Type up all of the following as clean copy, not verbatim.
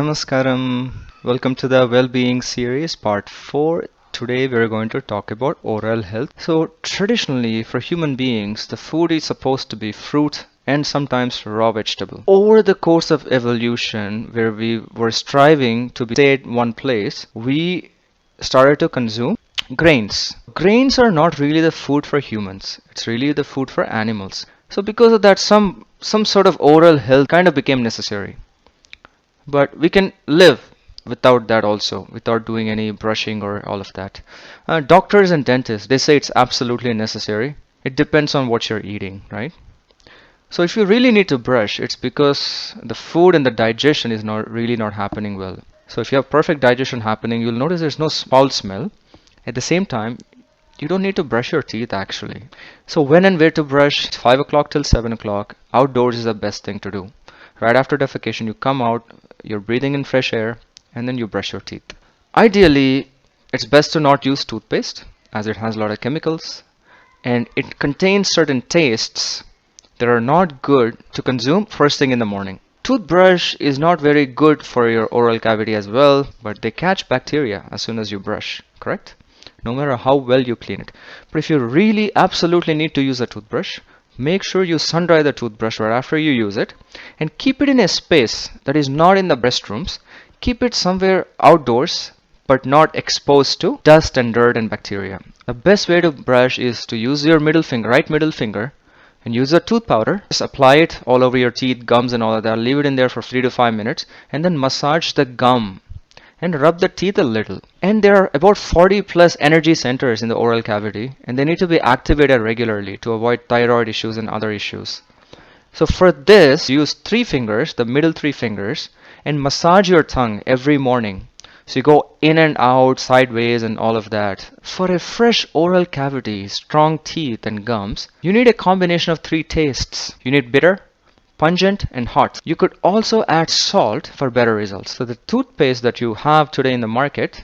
Namaskaram. Welcome to the Wellbeing Series Part 4. Today we are going to talk about oral health. So traditionally for human beings, the food is supposed to be fruit and sometimes raw vegetable. Over the course of evolution, where we were striving to stay at one place, we started to consume grains. Grains are not really the food for humans. It's really the food for animals. So because of that, some sort of oral health kind of became necessary. But we can live without that also, without doing any brushing or all of that. Doctors and dentists, they say it's absolutely necessary. It depends on what you're eating, right? So if you really need to brush, it's because the food and the digestion is not happening well. So if you have perfect digestion happening, you'll notice there's no foul smell. At the same time, you don't need to brush your teeth actually. So when and where to brush, 5 o'clock till 7 o'clock, outdoors is the best thing to do. Right after defecation, you come out, you're breathing in fresh air, and then you brush your teeth. Ideally, it's best to not use toothpaste as it has a lot of chemicals and it contains certain tastes that are not good to consume first thing in the morning. Toothbrush is not very good for your oral cavity as well, but they catch bacteria as soon as you brush, correct? No matter how well you clean it. But if you really absolutely need to use a toothbrush, make sure you sun dry the toothbrush right after you use it and keep it in a space that is not in the restrooms. Keep it somewhere outdoors but not exposed to dust and dirt and bacteria. The best way to brush is to use your right middle finger and use a tooth powder. Just apply it all over your teeth, gums and all of that. Leave it in there for 3 to 5 minutes and then massage the gum and rub the teeth a little. And there are about 40 plus energy centers in the oral cavity and they need to be activated regularly to avoid thyroid issues and other issues. So for this, use 3 fingers, the middle 3 fingers, and massage your tongue every morning. So you go in and out, sideways and all of that. For a fresh oral cavity, strong teeth and gums, you need a combination of 3 tastes. You need bitter, pungent and hot. You could also add salt for better results. So the toothpaste that you have today in the market,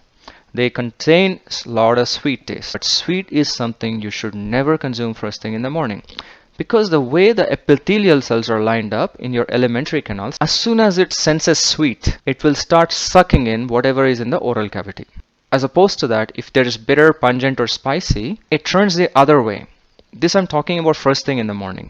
they contain a lot of sweet taste. But sweet is something you should never consume first thing in the morning. Because the way the epithelial cells are lined up in your alimentary canals, as soon as it senses sweet, it will start sucking in whatever is in the oral cavity. As opposed to that, if there is bitter, pungent or spicy, it turns the other way. This I'm talking about first thing in the morning.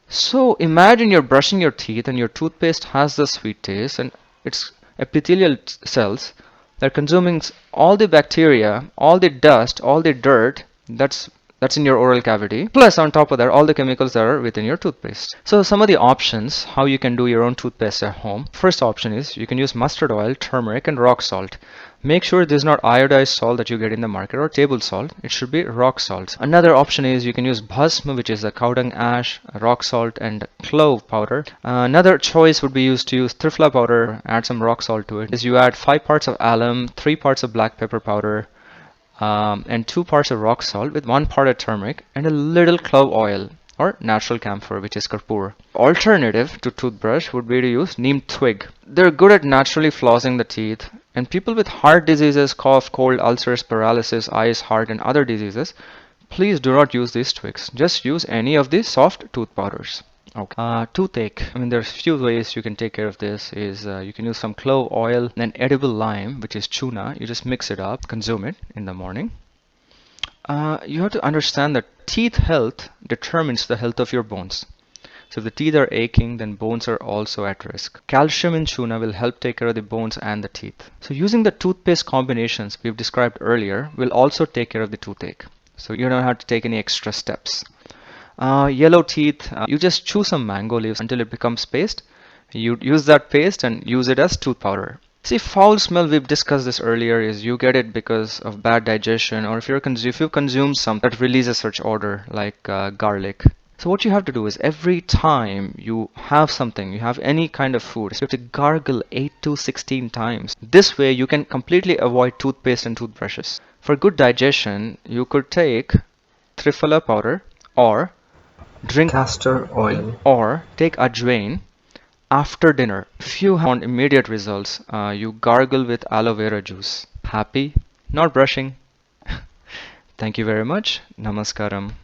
So imagine you're brushing your teeth and your toothpaste has the sweet taste and its epithelial cells, they're consuming all the bacteria, all the dust, all the dirt that's in your oral cavity, plus on top of that all the chemicals that are within your toothpaste. So some of the options how you can do your own toothpaste at home. First option is you can use mustard oil, turmeric and rock salt. Make sure this is not iodized salt that you get in the market or table salt. It should be rock salt. Another option is you can use bhasma, which is a cow dung ash, rock salt and clove powder. Another choice would be used to use triphala powder, add some rock salt to it. Is you add 5 parts of alum, 3 parts of black pepper powder, and 2 parts of rock salt with 1 part of turmeric and a little clove oil or natural camphor, which is karpur. Alternative to toothbrush would be to use neem twig. They're good at naturally flossing the teeth, and people with heart diseases, cough, cold, ulcers, paralysis, eyes, heart and other diseases, please do not use these twigs. Just use any of these soft tooth powders. Okay. Toothache. I mean, there's few ways you can take care of this. You can use some clove oil and edible lime, which is tuna. You just mix it up, consume it in the morning. You have to understand that teeth health determines the health of your bones. So if the teeth are aching, then bones are also at risk. Calcium in tuna will help take care of the bones and the teeth. So using the toothpaste combinations we've described earlier will also take care of the toothache. So you don't have to take any extra steps. Yellow teeth, you just chew some mango leaves until it becomes paste. You use that paste and use it as tooth powder. See, foul smell, we've discussed this earlier, is you get it because of bad digestion or if you consume something that releases such odor like garlic. So what you have to do is every time you have something, you have any kind of food, you have to gargle 8 to 16 times. This way you can completely avoid toothpaste and toothbrushes. For good digestion, you could take triphala powder or drink castor oil or take ajwain after dinner. If you want immediate results, you gargle with aloe vera juice. Happy? Not brushing. Thank you very much. Namaskaram.